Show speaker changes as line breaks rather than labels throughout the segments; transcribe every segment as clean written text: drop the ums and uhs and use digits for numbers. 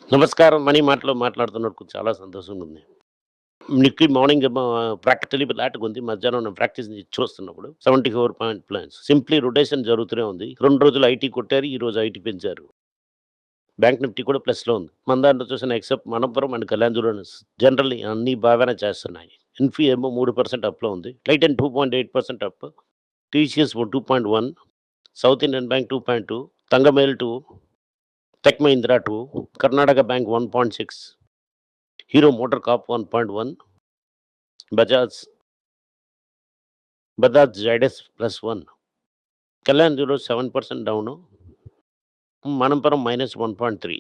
నమస్కారం. మనీ మాటలో మాట్లాడుతున్నందుకు చాలా సంతోషంగా ఉంది. నిక్కీ మార్నింగ్ ఏమో ప్రాక్టికల్లీ ఫ్లాట్‌గా ఉంది. మధ్యాహ్నం నేను ప్రాక్టీస్ చూస్తున్నప్పుడు 74 పాయింట్ ప్లాన్స్. సింప్లీ రొటేషన్ జరుగుతూనే ఉంది. 2 రోజులు ఐటీ కొట్టారు. ఈరోజు ఐటీ పెంచారు. బ్యాంక్ నిఫ్టీ కూడా ప్లస్‌లో ఉంది. మన దాంట్లో చూసిన except Manappuram and Kalyanadurgam generally అన్నీ బాగానే చేస్తున్నాయి. ఇన్ఫీ ఏమో 3% అప్‌లో ఉంది. Titan 2.8% up. TCS 2.1, South Indian Bank 2.2, Thangamayil 2, Tech Mahindra 2, Karnataka Bank 1.6, Hero MotoCorp 1.1, Bajaj Bajaj Zydus +1, Kalyan Jewellers 7% down, Manappuram -1.3.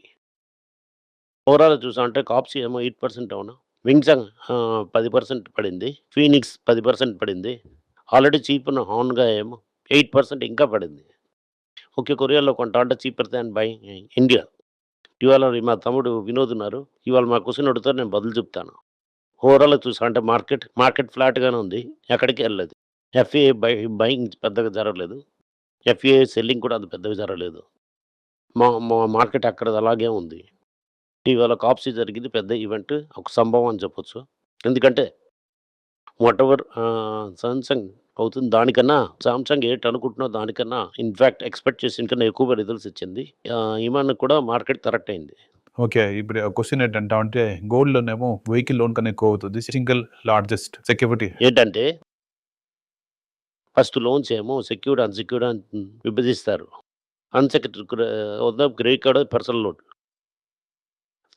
ఓవరాల్‌గా చూసామంటే కాప్సీ ఏమో 8% డౌను, వింగ్సంగ్ 10% పడింది, ఫీనిక్స్ 10% పడింది. ఆల్రెడీ చీప్ ఉన్న హాన్‌గా ఏమో 8% ఇంకా పడింది. ఓకే. కొరియాలో కొంటా అంటే చీపర్ దాన్ బయింగ్ ఇండియా. ఇవాళ మా తమ్ముడు వినోద్ ఉన్నారు. ఇవాళ మా క్వెషన్ అడుగుతారు, నేను బదులు చెప్తాను. ఓవరాల్‌గా చూసామంటే మార్కెట్ ఫ్లాట్‌గానే ఉంది. ఎక్కడికి ఎళ్ళలేదు. ఎఫ్‌ఏ బయింగ్ పెద్దగా జరగలేదు. ఎఫ్‌ఏ సెల్లింగ్ కూడా అంత పెద్దగా జరగలేదు. మా మా మార్కెట్ అక్కడిది అలాగే ఉంది. ఇవాళ కాప్సీ జరిగింది పెద్ద ఈవెంట్. ఒక సంభవం అని చెప్పొచ్చు. ఎందుకంటే వాటెవర్ సామ్‌సంగ్ అవుతుంది దానికన్నా సామ్‌సంగ్ అనుకుంటున్నావు దానికన్నా ఇన్‌ఫాక్ట్ ఎక్స్‌పెక్ట్ చేసిన కన్నా ఎక్కువగా రిజల్ట్స్ ఇచ్చింది. ఇమాన్‌కి కూడా మార్కెట్ కరెక్ట్ అయింది.
ఓకే. ఇప్పుడు క్వెషన్ ఏంటంటే గోల్డ్‌లోనేమో వెహికల్ లోన్ కన్నా ఎక్కువ అవుతుంది. Single largest security.
ఏంటంటే ఫస్ట్ లోన్స్ ఏమో సెక్యూర్డ్, అన్‌సెక్యూర్డ్ అని విభజిస్తారు. Unsecured credit card, personal loan.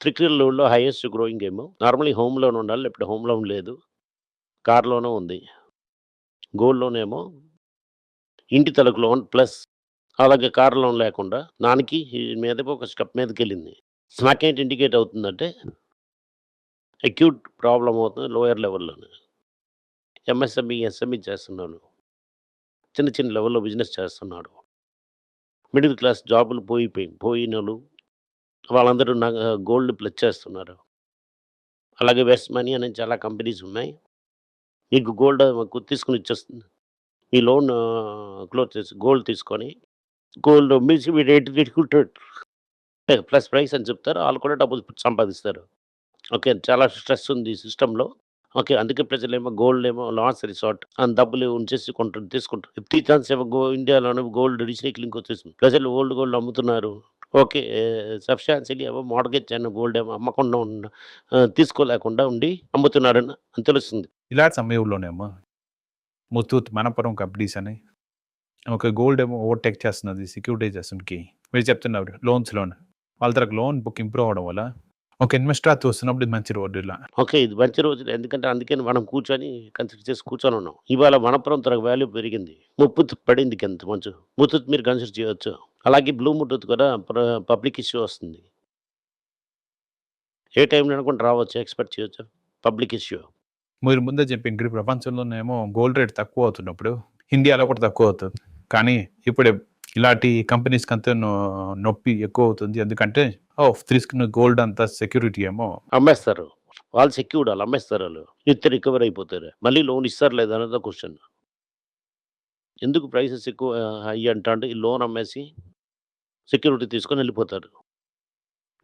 Secured లోన్‌లో హైయెస్ట్ గ్రోయింగ్ ఏమో నార్మల్లీ హోమ్ లోన్ ఉండాలి. లేకపోతే హోమ్ లోన్ లేదు. కార్ లోనే ఉంది. గోల్డ్ లోన్ ఏమో ఇంటి తలకు లోన్ ప్లస్ అలాగే కార్ లోన్ లేకుండా దానికి మీదకి ఒక స్టెప్ మీదకెళ్ళింది. స్మాక్ ఏంటి ఇండికేట్ అవుతుందంటే అక్యూట్ ప్రాబ్లమ్ అవుతుంది లోయర్ లెవెల్‌లోనే. ఎస్ఎంఈ చేస్తున్నాను. చిన్న చిన్న లెవెల్‌లో బిజినెస్ చేస్తున్నాడు. మిడిల్ క్లాస్ జాబులు పోయినోళ్ళు వాళ్ళందరూ గోల్డ్ ప్లెడ్జ్ చేస్తున్నారు. అలాగే వెస్ట్ మనీ అనే చాలా కంపెనీస్ ఉన్నాయి. నీకు గోల్డ్ తీసుకొని ఇచ్చేస్తుంది. మీ లోన్ క్లోజ్ చేసి గోల్డ్ తీసుకొని గోల్డ్ అమ్మేసి మీరు రేట్ పెట్టుకుంటాడు. ప్లస్ ప్రైస్ అని చెప్తారు. ఆళ్ళు కూడా డబ్బులు సంపాదిస్తారు. ఓకే. చాలా స్ట్రెస్ ఉంది ఈ సిస్టమ్‌లో. ఓకే. అందుకే ప్రజలేమో గోల్డ్ ఏమో లాస్ట్ రిసార్ట్ అని డబ్బులు ఉంచేసి తీసుకుంటారు. 50 ఛాన్స్ ఏమో ఇండియాలోనే గోల్డ్ రీసైక్లింగ్‌కి వచ్చేసింది. ప్రజలు ఓల్డ్ గోల్డ్ అమ్ముతున్నారు. ఓకే. సబ్‌స్టాన్షియల్లీ ఏమో మార్ట్‌గేజ్ అయిన గోల్డ్ ఏమో అమ్మకుండా తీసుకోలేకుండా ఉండి అమ్ముతున్నారని తెలుస్తుంది.
ఇలాంటి సమయంలోనేమో ముత్తూట్, మనపురం కంపెనీస్ అని ఒక గోల్డ్ ఏమో ఓవర్‌టేక్ చేస్తున్నది సెక్యూరిటైజేషన్‌కి. మీరు చెప్తున్నారు లోన్. వాళ్ళ తరకు లోన్ బుక్ ఇంప్రూవ్ అవ్వడం వల్ల ఒక ఇన్వెస్టర్ చూస్తున్నప్పుడు ఇది మంచి రోడ్ ఇలా.
ఓకే. ఇది మంచి రోజులే. ఎందుకంటే అందుకని మనం కన్సిడర్ చేసి కూర్చొనున్నాం. ఇవాళ మనపురం తరకు వాల్యూ పెరిగింది. పడింది కింద కొంచెం. ముత్తూట్ మీరు కన్సిడర్ చేయొచ్చు. అలాగే బ్లూ ముత్తూట్ కూడా పబ్లిక్ ఇష్యూ వస్తుంది. ఏ టైంలో అనుకుంటే రావచ్చు. ఎక్స్‌పెక్ట్ చేయొచ్చు. Public issue.
మీరు ముందే చెప్పిండ్రు ప్రపంచంలోనేమో గోల్డ్ రేట్ తక్కువ అవుతున్నప్పుడు ఇండియాలో కూడా తక్కువ అవుతుంది. కానీ ఇప్పుడు ఇలాంటి కంపెనీస్‌కి అంతా నొప్పి ఎక్కువ అవుతుంది. ఎందుకంటే తీసుకున్న గోల్డ్ అంతా సెక్యూరిటీ ఏమో
అమ్మేస్తారు. వాళ్ళు సెక్యూర్డ్ ఆళ్ళు అమ్మేస్తారు ఆళ్ళు. ఇత్తే రికవర్ అయిపోతారు. మళ్ళీ లోన్ ఇస్తారా లేదా అనేది క్వెషన్. ఎందుకు ప్రైసెస్ ఎక్కువ హై అంటాంటే ఈ లోన్ అమ్మేసి సెక్యూరిటీ తీసుకొని వెళ్ళిపోతారు.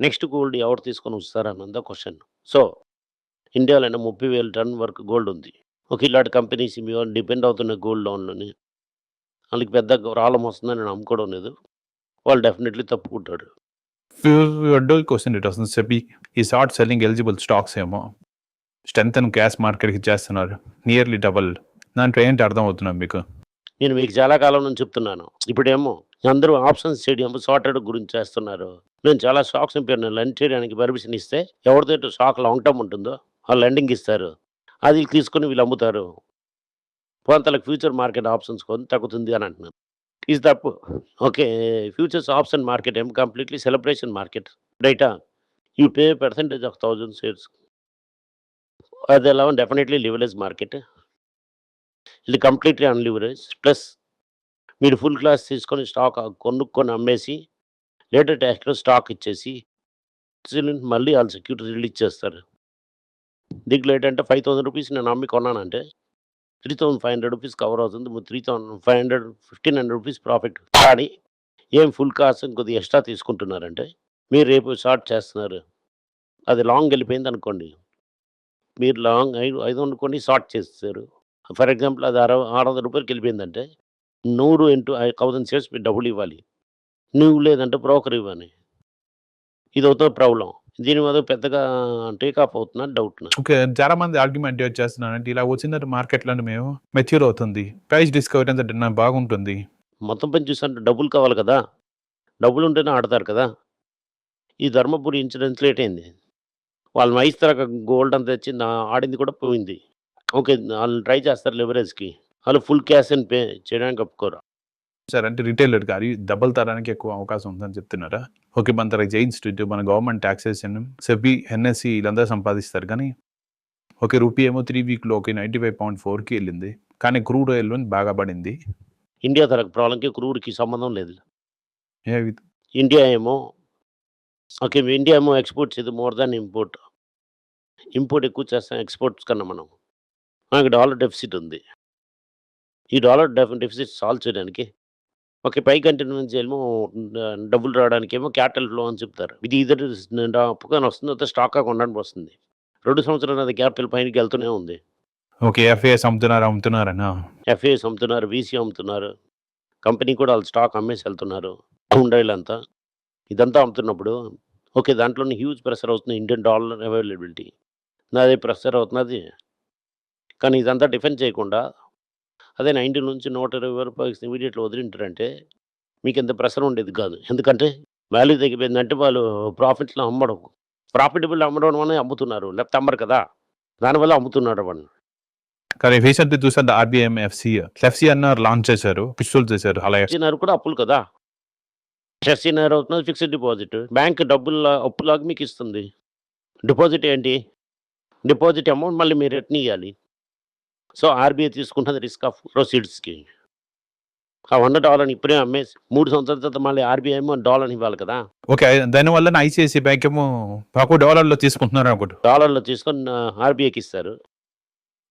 నెక్స్ట్ గోల్డ్ ఎవరు తీసుకొని వస్తారన్నదా క్వెషన్. సో, ఇండియాలోనే 30,000 టన్ వరకు గోల్డ్ ఉంది. ఓకే. ఇలాంటి కంపెనీస్ డిపెండ్ అవుతున్న గోల్డ్ లోన్‌లని ఆళ్ళకి పెద్ద ప్రాబ్లమ్ వస్తుందని నేను నమ్ముకోవడం లేదు. వాళ్ళు డెఫినెట్‌లీ తప్పుకుంటాడు.
క్వశ్చన్ ఇట్ వస్తుంది. సెబీ ఈ షార్ట్ సెల్లింగ్ ఎలిజిబుల్ స్టాక్స్ ఏమో స్ట్రెంత్ అండ్ క్యాష్ మార్కెట్‌కి చేస్తున్నారు. Nearly double. దాంట్లో ఏంటి అర్థం అవుతున్నది మీకు?
నేను మీకు చాలా కాలం నుంచి చెప్తున్నాను. ఇప్పుడేమో అందరూ ఆప్షన్స్ చేయడం షార్టెడ్ గురించి చేస్తున్నారు. నేను చాలా స్టాక్స్ నింపాను. లెండ్ చేయడానికి పర్మిషన్ ఇస్తే ఎవరిదైతే స్టాక్ లాంగ్ టర్మ్ ఉంటుందో వాళ్ళు లెండింగ్ ఇస్తారు. అది తీసుకొని వీళ్ళు అమ్ముతారు. కొంతలకు ఫ్యూచర్ మార్కెట్ ఆప్షన్స్ కొని తగ్గుతుంది అని అంటున్నాను. ఇది తప్పు. ఓకే. ఫ్యూచర్స్ ఆప్షన్ మార్కెట్ ఏమో కంప్లీట్‌లీ సెలబ్రేషన్ మార్కెట్. రైటా? You pay percentage of 1000 shares. అది ఎలా డెఫినెట్‌లీ లివరేజ్ మార్కెట్. ఇది కంప్లీట్‌లీ అన్‌లివరేజ్డ్. ప్లస్ మీరు ఫుల్ క్లాస్ తీసుకొని స్టాక్ కొనుక్కొని అమ్మేసి లేటర్ ట్యాక్స్‌లో స్టాక్ ఇచ్చేసి మళ్ళీ ఆళ్ళు సెక్యూరిటీ రిలీజ్ చేస్తారు. దీంట్లో ఏంటంటే రూ. 5,000 నేను అమ్మి కొన్నానంటే రూ. 3,500 కవర్ అవుతుంది. 3,500 రూ. 1,500 ప్రాఫిట్. కానీ ఏం ఫుల్ కాస్ట్ కొద్దిగా ఎక్స్‌ట్రా తీసుకుంటున్నారంటే మీరు రేపు షార్ట్ చేస్తున్నారు. అది లాంగ్ వెళ్ళిపోయింది అనుకోండి. మీరు లాంగ్ 5 అనుకోండి షార్ట్ చేసేసారు. ఫర్ ఎగ్జాంపుల్ అది ₹600 వెళ్ళిపోయిందంటే 100 ఇంటూ 1000 షేర్స్ మీరు డబ్బులివ్వాలి. నువ్వు లేదంటే బ్రోకర్ ఇవ్వని. ఇదవుతుంది ప్రాబ్లమ్. దీని మీద పెద్దగా టేక్ ఆఫ్ అవుతుందని డౌట్ నాకు.
ఓకే. చాలా మంది ఆర్గ్యుమెంట్ ఏం చేస్తున్నారంటే ఇలా వచ్చిన తర్వాత మార్కెట్‌లోనే మేము మెచ్యూర్ అవుతుంది. ప్రైస్ డిస్కవరీ అంతా బాగుంటుంది.
మొత్తం పని చూసాంటే డబ్బులు కావాలి కదా! డబ్బులుంటేనే ఆడతారు కదా! ఈ ధర్మపురి ఇన్సిడెన్స్ లేట్ అయింది. వాళ్ళు మైస్తరక గోల్డ్ అంతా తెచ్చి ఆడింది కూడా పోయింది. ఓకే. ఆళ్ళు ట్రై చేస్తారు లెవరేజ్‌కి. ఆళ్ళు ఫుల్ క్యాష్ అని పే చేయడానికి ఒప్పుకోరు.
సార్ అంటే రిటైలర్‌కి అది డబుల్ తరానికి ఎక్కువ అవకాశం ఉందని చెప్తున్నారా? ఓకే. మన దగ్గర జైన్ స్ట్రీట్, మన గవర్నమెంట్ టాక్సేషన్, సెబీ, ఎన్ఎస్‌సి వీళ్ళందరూ సంపాదిస్తారు కానీ, ఓకే. రూపీ ఏమో 3 వీక్‌లో ఓకే 95.4కి వెళ్ళింది. కానీ క్రూడ్ ఆయిల్ బాగా పడింది.
ఇండియా తరపు ప్రాబ్లమ్‌కి క్రూడ్‌కి సంబంధం లేదు.
ఏ
ఇండియా ఏమో ఓకే. ఇండియా ఏమో ఎక్స్‌పోర్ట్స్ ఇది మోర్ దాన్ ఇంపోర్ట్. ఇంపోర్ట్ ఎక్కువ చేస్తాం ఎక్స్‌పోర్ట్స్ కన్నా మనం. మనకి డాలర్ డెఫిసిట్ ఉంది. ఈ డాలర్ డెఫిసిట్ సాల్వ్ చేయడానికి ఓకే. పై కంట్రీ నుంచి ఏమో డబ్బులు రావడానికేమో క్యాపిటల్ ఫ్లో అని చెప్తారు. ఇది ఇదర్ అప్పుగాని వస్తుంది. అయితే స్టాక్‌గా కొనడానికి వస్తుంది. 2 సంవత్సరాలు అది క్యాపిటల్ పైనకి వెళ్తూనే ఉంది.
ఓకే. ఎఫ్ఏఎస్ అమ్ముతున్నారనా?
ఎఫ్ఏఎస్ అమ్ముతున్నారు. వీసీ అమ్ముతున్నారు. కంపెనీ కూడా వాళ్ళు స్టాక్ అమ్మేసి వెళ్తున్నారు. ఉండాయిలంతా. ఇదంతా అమ్ముతున్నప్పుడు ఓకే. దాంట్లోనే హ్యూజ్ ప్రెషర్ అవుతుంది ఇండియన్ డాలర్ అవైలబిలిటీ. అదే ప్రెషర్ అవుతున్నది. కానీ ఇదంతా డిఫెండ్ చేయకుండా అదే 90 నుంచి ₹120 ఇమ్మీడియేట్‌గా వదిలింటారంటే మీకింత ప్రెషర్ ఉండేది కాదు. ఎందుకంటే వాల్యూ తగ్గిపోయిందంటే వాళ్ళు ప్రాఫిట్‌లో అమ్మడం. ప్రాఫిటబుల్ అమ్మడం వల్లనే అమ్ముతున్నారు. లేకపోతే అమ్మరు కదా! దానివల్ల అమ్ముతున్నారు వాళ్ళు.
కానీ రీసెంట్‌గా చూసాను ఆర్‌బీఐఎం ఎఫ్‌సి అన్నారు లాంచ్ చేశారు. పిస్టల్ చేశారు. అలా
ఎఫ్‌సి‌నార్ కూడా అప్పులు కదా! ఎఫ్‌సి‌నార్ అవుతున్నది ఫిక్స్డ్ డిపాజిట్. బ్యాంక్ డబ్బులు అప్పులాగా మీకిస్తుంది. డిపాజిట్ ఏంటి? డిపాజిట్ అమౌంట్ మళ్ళీ మీరు రిటర్న్ ఇయ్యాలి. సో, ఆర్‌బీఐ తీసుకుంటున్నది రిస్క్ ఆఫ్ ప్రొసీడ్స్‌కి. ఆ $100 ఇప్పుడే అమ్మేసి 3 సంవత్సరాల తర్వాత మళ్ళీ ఆర్‌బీఐ ఏమో డాలర్‌ని ఇవ్వాలి కదా!
ఓకే. దానివల్ల ఐసీఐసీ బ్యాంక్ ఏమో మాకు డాలర్‌లో తీసుకుంటున్నారు అనుకుంటా.
డాలర్‌లో తీసుకొని ఆర్‌బీఐకి ఇస్తారు.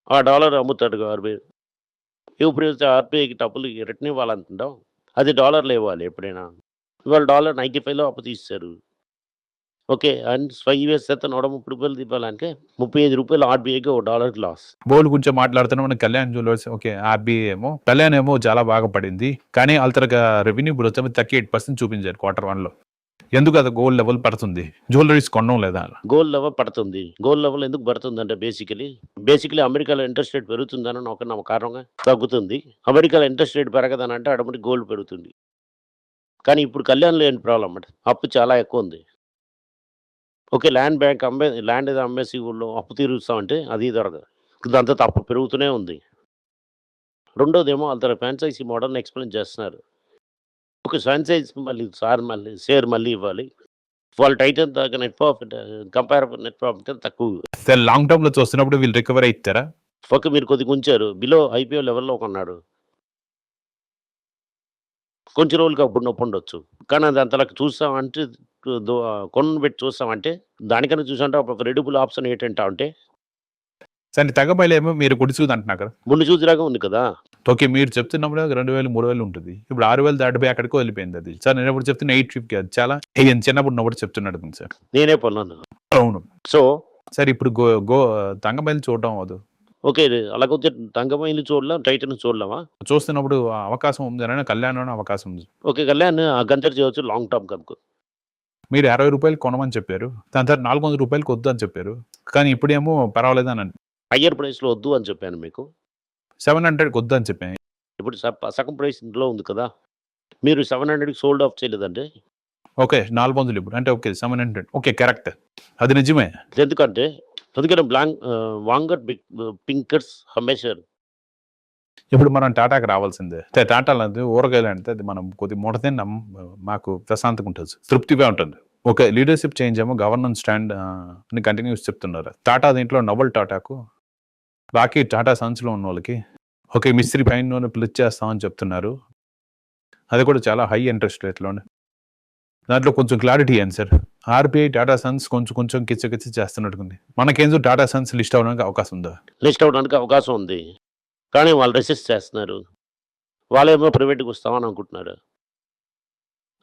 ఆ డాలర్ అమ్ముతాడు ఆర్‌బీఐ. ఇప్పుడు ఆర్‌బీఐకి డబ్బులు రిటర్న్ ఇవ్వాలనుకుంటాం. అది డాలర్‌లో ఇవ్వాలి ఎప్పుడైనా. ఇవాళ డాలర్ 95లో అప్పు తీసేశారు. ఓకే. అండ్ 5 ఇయర్స్ తర్వాత ₹130 ఇవ్వాలంటే ₹35 ఆర్‌బీఐకి ఒక డాలర్‌కి లాస్.
బోల్డ్ గురించి మాట్లాడుతున్నాం. మన కళ్యాణ్ జ్యువెలర్స్ ఓకే. ఆర్‌బీఐ ఏమో కళ్యాణ్ ఏమో చాలా బాగా పడింది. కానీ ఆల్తరగా రెవెన్యూ గ్రోత్ ఏమో 38% చూపించారు Q1లో. ఎందుకు అది గోల్డ్ లెవెల్ పడుతుంది? జ్యువెలరీస్ కొనడం లేదా?
గోల్డ్ లెవెల్ పడుతుంది. గోల్డ్ లెవెల్ ఎందుకు పడుతుందంటే బేసికల్లీ అమెరికాలో ఇంట్రెస్ట్ రేట్ పెరుగుతుందని ఒక కారణంగా తగ్గుతుంది. అమెరికాలో ఇంట్రెస్ట్ రేట్ పెరగదనంటే ఆటోమేటిక్ గోల్డ్ పెరుగుతుంది. కానీ ఇప్పుడు కళ్యాణ్‌లో ఏంటి ప్రాబ్లమ్ అంటే అప్పు చాలా ఎక్కువుంది. ఓకే. ల్యాండ్ ఏదో అమ్మేసి ఊళ్ళో అప్పు తీరుస్తామంటే అది దొరకదు. దాంతో అప్పు పెరుగుతూనే ఉంది. రెండోదేమో వాళ్ళ ఫ్రాంచైజీ మోడల్‌ని ఎక్స్‌ప్లెయిన్ చేస్తున్నారు. ఓకే. ఫ్రాంచైజ్ షేర్ మళ్ళీ ఇవ్వాలి. వాళ్ళ టైటిల్ దాకా నెట్ ప్రాఫిట్ తక్కువ.
సార్ లాంగ్ టర్మ్‌లో చూస్తున్నప్పుడు వీళ్ళు రికవరీ అయితారా?
ఓకే. మీరు కొద్దిగా ఉంచారు. బిలో ఐపీఓ లెవెల్‌లో కొన్నాడు. కొంచెం రోజులకి అప్పుడు నొప్పుండొచ్చు. కానీ అది అంతలా చూసామంటే కొనబెట్టి చూస్తామంటే దానికన్నా చూసామంటే ఒక రెడ్యూబుల్ ఆప్షన్ ఏంటంటే
సరే తగ్గబయలేమో మీరు గుడిసూది అంటున్నారు కదా!
ముందు చూసిరాగా ఉంది కదా!
ఓకే. మీరు చెప్తున్నప్పుడు 2000, 3000 ఉంటుంది. ఇప్పుడు 6000 దాటిపోయి అక్కడికో వెళ్ళిపోయింది అది. సార్ నేనప్పుడు చెప్తున్న 850 అది చాలా చిన్నప్పుడు ఉన్నప్పుడు చెప్తున్నాడు సార్.
నేనే కొన్నాను.
అవును.
సో,
సార్ ఇప్పుడు తంగబయలు చూడడం అవ్వదు.
ఓకే. అలాగొచ్చే తంగమైలు చూడలేం, టైటాన్ చూడలేమా?
చూస్తున్నప్పుడు అవకాశం ఉందనని కళ్యాణ్‌లోనే అవకాశం ఉంది.
ఓకే. కళ్యాణ్ కన్సిడర్ చేయొచ్చు లాంగ్ టర్మ్ కనుక.
మీరు ₹60 కొనమని చెప్పారు. దాని తర్వాత ₹400 వద్దు అని చెప్పారు. కానీ ఇప్పుడేమో పర్వాలేదని
హయ్యర్ ప్రైస్‌లో వద్దు అని చెప్పాను మీకు.
700కి వద్దు అని చెప్పాను.
ఇప్పుడు సగం ప్రైస్ ఇందులో ఉంది కదా! మీరు 700కి సోల్డ్ ఆఫ్ చేయలేదంటే
ఓకే. 400 ఇప్పుడు. అంటే ఓకే. 700 ఓకే. కరెక్ట్. అది నిజమే.
ఎందుకంటే వాంగర్ పింకర్స్ హమేషర్.
ఇప్పుడు మనం టాటాకి రావాల్సిందే. టాటాలో ఊరగాయలు అంటే అది మనం కొద్దిగా ముడతే మాకు ప్రశాంతంగా ఉంటుంది. తృప్తిగా ఉంటుంది. ఓకే. లీడర్‌షిప్ చేంజ్ ఏమో గవర్నెన్స్ స్టాండ్ అని కంటిన్యూస్ చెప్తున్నారు. టాటా దీంట్లో నవల్ టాటాకు బాకీ టాటా సన్స్‌లో ఉన్నోళ్ళకి ఓకే. మిస్త్రీ పైన పిలిచేస్తామని చెప్తున్నారు. అది కూడా చాలా హై ఇంట్రెస్ట్ రేట్‌లోనే. దాంట్లో కొంచెం క్లారిటీ ఇయ్యండి సార్. ఆర్‌బీఐ, టాటా సన్స్ కొంచెం కిచ్చకిచ్చి చేస్తున్నట్టుంది. మనకేందో టాటా సన్స్ లిస్ట్ అవ్వడానికి అవకాశం ఉందా?
లిస్ట్ అవ్వడానికి అవకాశం ఉంది. కానీ వాళ్ళు రెసిస్ట్ చేస్తున్నారు. వాళ్ళేమో ప్రైవేట్‌కి వస్తామని అనుకుంటున్నారు.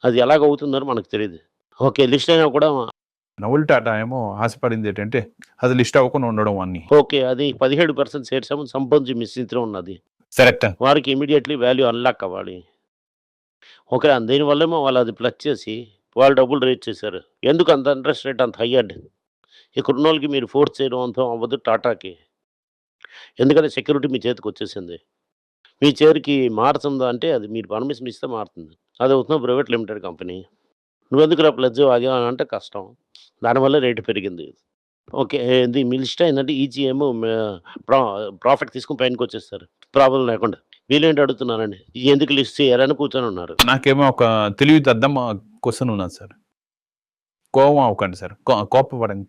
అది ఎలాగవుతుందో మనకు తెలీదు. ఓకే. లిస్ట్ అయినా కూడా
నవల్ టాటా ఏమో ఆశపడింది ఏంటంటే అది లిస్ట్ అవ్వకుండా ఉండడం అన్ని.
ఓకే. అది 17% షేర్స్ ఏమో సంపాదించి మిశ్రితం ఉన్నది.
కరెక్ట్.
వారికి ఇమ్మీడియేట్లీ వాల్యూ అన్‌లాక్ అవ్వాలి. ఓకే. దీనివల్లేమో వాళ్ళు అది ప్లస్ చేసి వాళ్ళు డబ్బులు రేజ్ చేశారు. ఎందుకు అంత ఇంట్రెస్ట్ రేట్ అంత హై అండి? ఇక్కడున్నోళ్ళకి మీరు ఫోర్స్ చేయడం అంతం అవ్వదు టాటాకి. ఎందుకంటే సెక్యూరిటీ మీ చేతికొచ్చేసింది. మీ చేరికి మారుతుందా అంటే అది మీరు పర్మిషన్ ఇస్తే మారుతుంది. అది అవుతున్న ప్రైవేట్ లిమిటెడ్ కంపెనీ. నువ్వెందుకురా ప్లెడ్జ్ అది అని అంటే కష్టం. దానివల్ల రేటు పెరిగింది. ఓకే. ఇది మీ లిస్ట్ ఏందంటే ఈచ్ ఏమో ప్రాఫిట్ తీసుకొని పైనకొచ్చేస్తారు. ప్రాబ్లమ్ లేకుండా. వీళ్ళేంటి అడుగుతున్నారండి. ఎందుకు లిస్ట్ చేయరని కూర్చొనున్నారు.
నాకేమో ఒక తెలివితద్దం క్వెషన్ ఉన్నది సార్. కోపం అవ్వకండి సార్.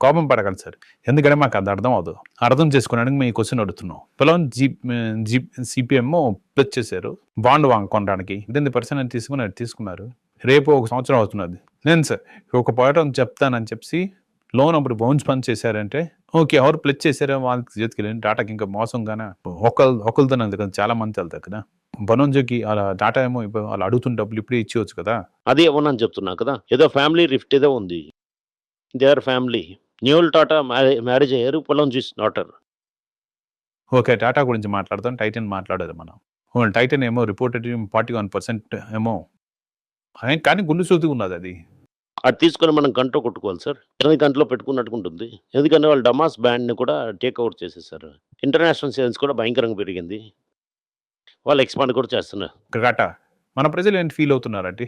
కోపం పడకండి సార్. ఎందుకంటే మాకు అది అర్థం అవ్వదు. అర్థం చేసుకోవడానికి మేము క్వెషన్ అడుగుతున్నాం. పొలం సిపిఎం ప్లస్ చేశారు. బాండ్ కొనడానికి 18% తీసుకున్నారు. రేపు 1 సంవత్సరం అవుతున్నది. నేను సార్ ఒక పాయింట్ చెప్తానని చెప్పి లోన్ అప్పుడు బౌన్స్ పని చేశారంటే ఓకే. ఎవరు ప్లస్ చేశారో వాళ్ళకి చేతికెళ్ళి టాటాకి ఇంకా మోసంగానే ఒకరితో కదా చాలా మంది వెళ్తారు కదా. బనోంజోకి అలా టాటా ఏమో వాళ్ళు అడుగుతున్న డబ్బులు ఇప్పుడే ఇచ్చేవచ్చు కదా.
అదే ఇవ్వనని చెప్తున్నా కదా. ఏదో ఫ్యామిలీ రిఫ్ట్ ఏదో ఉంది. They are family. Noel Tata marriage అయ్యారు. పొలంజీస్ డాటర్.
ఓకే. టాటా గురించి మాట్లాడతాం. టైటన్ మాట్లాడదు మనం. టైటన్ ఏమో రిపోర్టెడ్ 41% ఏమో కానీ గుండు సూది ఉన్నది అది.
అది తీసుకొని మనం గంటలో కొట్టుకోవాలి సార్. 8 గంటలో పెట్టుకున్నట్టుకుంటుంది. ఎందుకంటే వాళ్ళు డమాస్ బ్యాండ్‌ని కూడా టేక్ ఓవర్ చేసేసారు. ఇంటర్నేషనల్ సేల్స్ కూడా భయంకరంగా పెరిగింది. వాళ్ళు ఎక్స్‌పాండ్ కూడా చేస్తున్నారు.
టాటా మన ప్రజలు ఏంటి ఫీల్ అవుతున్నారంటే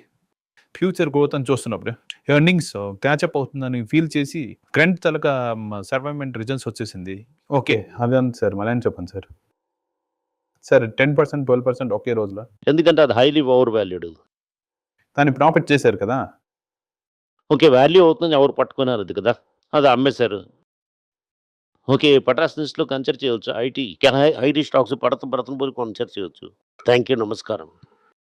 ఫ్యూచర్ గ్రోత్ అని చూస్తున్నప్పుడు ఎర్నింగ్స్ క్యాచప్ అవుతుందని ఫీల్ చేసి కరెంట్ తలక సర్వైవ్మెంట్ రిజల్ట్స్ వచ్చేసింది. ఓకే. అదే సార్ మళ్ళీ చెప్పండి సార్. సార్ 10% 12% ఒకే రోజులో
ఎందుకంటే అది హైలీ ఓవర్ వాల్యూడ్.
దాన్ని ప్రాఫిట్ చేశారు కదా.
ఓకే. వాల్యూ అవుతుందని ఎవరు పట్టుకున్నారు అది కదా. అది అమ్మేశారు. ఓకే. పటాస్ లిస్ట్‌లో కన్సిడర్ చేయొచ్చు. ఐటీ స్టాక్స్ పడతం పోయి కన్సిడర్ చేయొచ్చు. Thank you. నమస్కారం.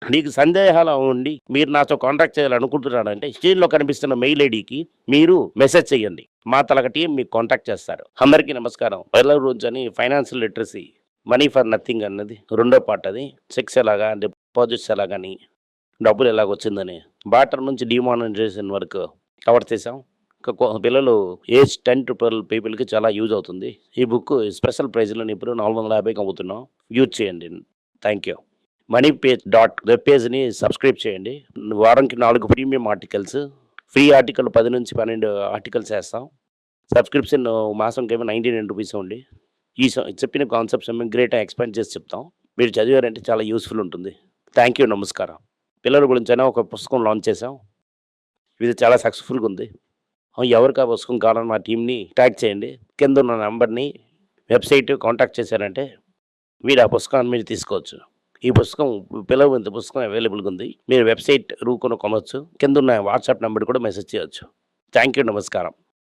మీకు సందేహాలు ఉండి మీరు నాతో కాంటాక్ట్ చేయాలనుకుంటున్నారంటే స్క్రీన్‌లో కనిపిస్తున్న మెయిల్ ఐడీకి మీరు మెసేజ్ చేయండి. మా తలక టీం మీకు కాంటాక్ట్ చేస్తారు. అందరికీ నమస్కారం. పిల్లల రోజని financial literacy money for nothing అన్నది రెండో పార్ట్. అది చెక్స్ ఎలాగా, డిపాజిట్స్ ఎలాగని, డబ్బులు ఎలాగొచ్చిందని, బార్టర్ నుంచి డిమానిటైజేషన్ వరకు కవర్ చేసాం. పిల్లలు ఏజ్ 10 to 12 పీపుల్కి చాలా యూజ్ అవుతుంది. ఈ బుక్ స్పెషల్ ప్రైజ్లో ఇప్పుడు 450కి అమ్ముతున్నాం. యూజ్ చేయండి. Thank you. వెబ్ పేజ్ని సబ్స్క్రైబ్ చేయండి. వారానికి 4 ప్రీమియం ఆర్టికల్స్, ఫ్రీ ఆర్టికల్ 10 నుంచి 12 ఆర్టికల్స్ వేస్తాం. సబ్స్క్రిప్షన్ మాసంకి ఏమో 99 రూపీస్ ఉంది. చెప్పిన కాన్సెప్ట్స్ ఏమో గ్రేట్గా ఎక్స్ప్లెయిన్ చేసి చెప్తాం. మీరు చదివారంటే చాలా యూస్ఫుల్ ఉంటుంది. Thank you. నమస్కారం. పిల్లల గురించి అయినా ఒక పుస్తకం లాంచ్ చేసాం. ఇది చాలా సక్సెస్ఫుల్గా ఉంది. ఎవరికి ఆ పుస్తకం కావాలని మా టీంని ట్యాగ్ చేయండి. కింద ఉన్న నెంబర్ని వెబ్సైట్ కాంటాక్ట్ చేశారంటే మీరు ఆ పుస్తకాన్ని మీరు తీసుకోవచ్చు. ఈ పుస్తకం పిల్లల పుస్తకం అవైలబుల్గా ఉంది. మీరు వెబ్సైట్ కొనవచ్చు. కింద ఉన్న వాట్సాప్ నెంబర్ కూడా మెసేజ్ చేయవచ్చు. Thank you. నమస్కారం.